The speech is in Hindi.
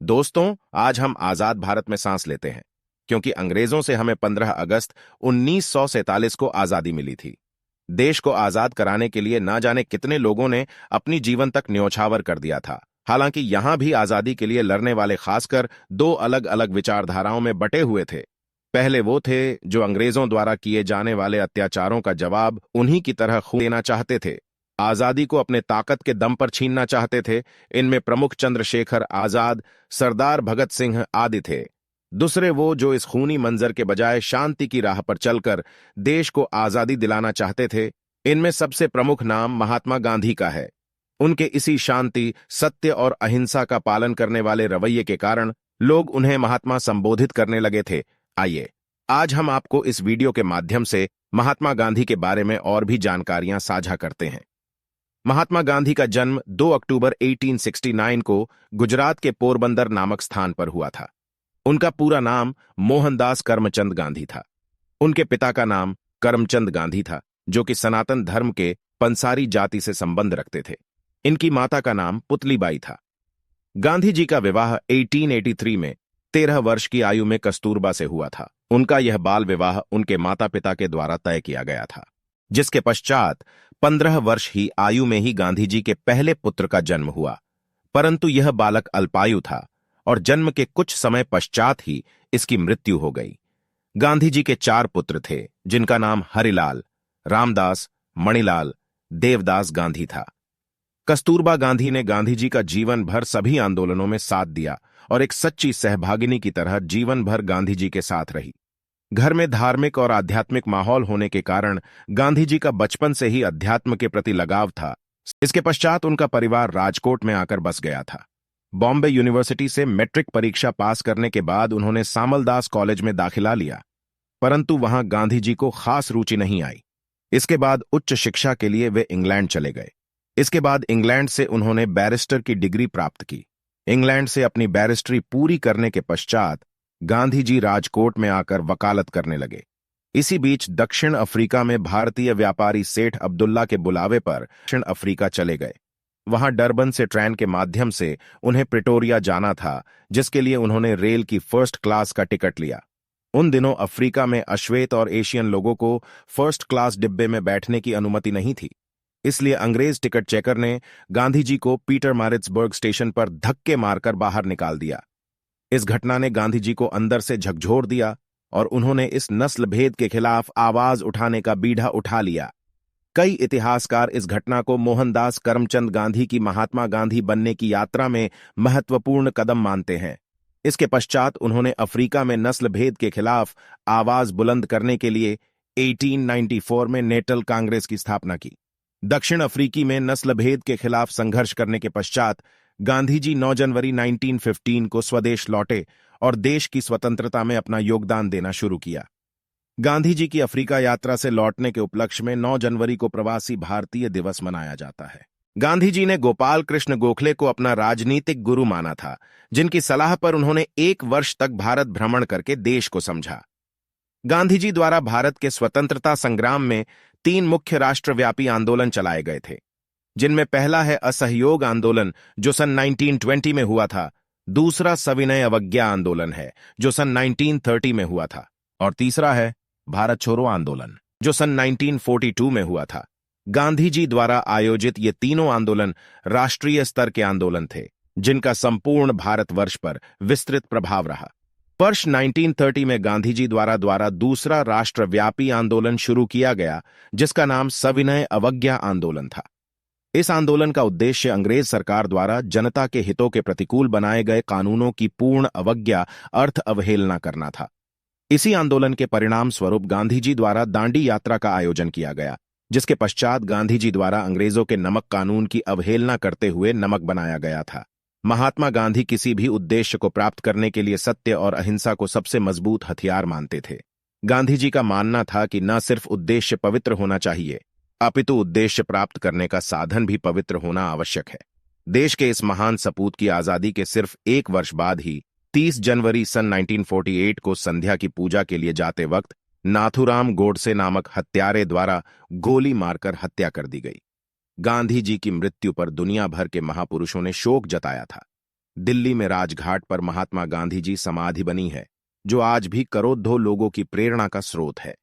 दोस्तों, आज हम आजाद भारत में सांस लेते हैं क्योंकि अंग्रेजों से हमें 15 अगस्त 1947 को आजादी मिली थी। देश को आजाद कराने के लिए ना जाने कितने लोगों ने अपनी जीवन तक न्योछावर कर दिया था। हालांकि यहां भी आजादी के लिए लड़ने वाले खासकर दो अलग अलग विचारधाराओं में बटे हुए थे। पहले वो थे जो अंग्रेजों द्वारा किए जाने वाले अत्याचारों का जवाब उन्हीं की तरह खून देना चाहते थे, आजादी को अपने ताकत के दम पर छीनना चाहते थे। इनमें प्रमुख चंद्रशेखर आजाद, सरदार भगत सिंह आदि थे। दूसरे वो जो इस खूनी मंजर के बजाय शांति की राह पर चलकर देश को आजादी दिलाना चाहते थे। इनमें सबसे प्रमुख नाम महात्मा गांधी का है। उनके इसी शांति, सत्य और अहिंसा का पालन करने वाले रवैये के कारण लोग उन्हें महात्मा संबोधित करने लगे थे। आइए, आज हम आपको इस वीडियो के माध्यम से महात्मा गांधी के बारे में और भी जानकारियां साझा करते हैं। महात्मा गांधी का जन्म 2 अक्टूबर 1869 को गुजरात के पोरबंदर नामक स्थान पर हुआ था। उनका पूरा नाम मोहनदास करमचंद गांधी था। उनके पिता का नाम करमचंद गांधी था, जो कि सनातन धर्म के पंसारी जाति से संबंध रखते थे। इनकी माता का नाम पुतलीबाई था। गांधी जी का विवाह 1883 में 13 वर्ष की आयु में कस्तूरबा से हुआ था। उनका यह बाल विवाह उनके माता पिता के द्वारा तय किया गया था, जिसके पश्चात 15 वर्ष ही आयु में ही गांधी जी के पहले पुत्र का जन्म हुआ। परंतु यह बालक अल्पायु था और जन्म के कुछ समय पश्चात ही इसकी मृत्यु हो गई। गांधी जी के 4 पुत्र थे, जिनका नाम हरिलाल, रामदास, मणिलाल, देवदास गांधी था। कस्तूरबा गांधी ने गांधी जी का जीवन भर सभी आंदोलनों में साथ दिया और एक सच्ची सहभागिनी की तरह जीवन भर गांधी जी के साथ रही। घर में धार्मिक और आध्यात्मिक माहौल होने के कारण गांधी जी का बचपन से ही अध्यात्म के प्रति लगाव था। इसके पश्चात उनका परिवार राजकोट में आकर बस गया था। बॉम्बे यूनिवर्सिटी से मैट्रिक परीक्षा पास करने के बाद उन्होंने सामलदास कॉलेज में दाखिला लिया, परंतु वहां गांधी जी को खास रुचि नहीं आई। इसके बाद उच्च शिक्षा के लिए वे इंग्लैंड चले गए। इसके बाद इंग्लैंड से उन्होंने बैरिस्टर की डिग्री प्राप्त की। इंग्लैंड से अपनी बैरिस्ट्री पूरी करने के पश्चात गांधी जी राजकोट में आकर वकालत करने लगे। इसी बीच दक्षिण अफ्रीका में भारतीय व्यापारी सेठ अब्दुल्ला के बुलावे पर दक्षिण अफ्रीका चले गए। वहां डरबन से ट्रेन के माध्यम से उन्हें प्रिटोरिया जाना था, जिसके लिए उन्होंने रेल की फर्स्ट क्लास का टिकट लिया। उन दिनों अफ्रीका में अश्वेत और एशियन लोगों को फर्स्ट क्लास डिब्बे में बैठने की अनुमति नहीं थी, इसलिए अंग्रेज टिकट चेकर ने गांधी जी को पीटर मारिट्सबर्ग स्टेशन पर धक्के मारकर बाहर निकाल दिया। इस घटना ने गांधी जी को अंदर से झकझोर दिया और उन्होंने इस नस्ल भेद के खिलाफ आवाज उठाने का बीड़ा उठा लिया। कई इतिहासकार इस घटना को मोहनदास करमचंद गांधी की महात्मा गांधी बनने की यात्रा में महत्वपूर्ण कदम मानते हैं। इसके पश्चात उन्होंने अफ्रीका में नस्ल भेद के खिलाफ आवाज बुलंद करने के लिए 1894 में नेटल कांग्रेस की स्थापना की। दक्षिण अफ्रीकी में नस्ल भेद के खिलाफ संघर्ष करने के पश्चात गांधी जी 9 जनवरी 1915 को स्वदेश लौटे और देश की स्वतंत्रता में अपना योगदान देना शुरू किया। गांधी जी की अफ्रीका यात्रा से लौटने के उपलक्ष्य में 9 जनवरी को प्रवासी भारतीय दिवस मनाया जाता है। गांधी जी ने गोपाल कृष्ण गोखले को अपना राजनीतिक गुरु माना था, जिनकी सलाह पर उन्होंने 1 वर्ष तक भारत भ्रमण करके देश को समझा। गांधी जी द्वारा भारत के स्वतंत्रता संग्राम में 3 मुख्य राष्ट्रव्यापी आंदोलन चलाए गए थे, जिनमें पहला है असहयोग आंदोलन, जो सन 1920 में हुआ था। दूसरा सविनय अवज्ञा आंदोलन है, जो सन 1930 में हुआ था, और तीसरा है भारत छोड़ो आंदोलन, जो सन 1942 में हुआ था। गांधी जी द्वारा आयोजित ये तीनों आंदोलन राष्ट्रीय स्तर के आंदोलन थे, जिनका संपूर्ण भारतवर्ष पर विस्तृत प्रभाव रहा। वर्ष 1930 में गांधी जी द्वारा दूसरा राष्ट्रव्यापी आंदोलन शुरू किया गया, जिसका नाम सविनय अवज्ञा आंदोलन था। इस आंदोलन का उद्देश्य अंग्रेज सरकार द्वारा जनता के हितों के प्रतिकूल बनाए गए कानूनों की पूर्ण अवज्ञा अर्थ अवहेलना करना था। इसी आंदोलन के परिणाम स्वरूप गांधी जी द्वारा दांडी यात्रा का आयोजन किया गया, जिसके पश्चात गांधी जी द्वारा अंग्रेजों के नमक कानून की अवहेलना करते हुए नमक बनाया गया था। महात्मा गांधी किसी भी उद्देश्य को प्राप्त करने के लिए सत्य और अहिंसा को सबसे मजबूत हथियार मानते थे। गांधी जी का मानना था कि न सिर्फ उद्देश्य पवित्र होना चाहिए, अपितु उद्देश्य प्राप्त करने का साधन भी पवित्र होना आवश्यक है। देश के इस महान सपूत की आजादी के सिर्फ 1 वर्ष बाद ही 30 जनवरी सन 1948 को संध्या की पूजा के लिए जाते वक्त नाथूराम गोडसे नामक हत्यारे द्वारा गोली मारकर हत्या कर दी गई। गांधी जी की मृत्यु पर दुनिया भर के महापुरुषों ने शोक जताया था। दिल्ली में राजघाट पर महात्मा गांधी जी समाधि बनी है, जो आज भी करोड़ों लोगों की प्रेरणा का स्रोत है।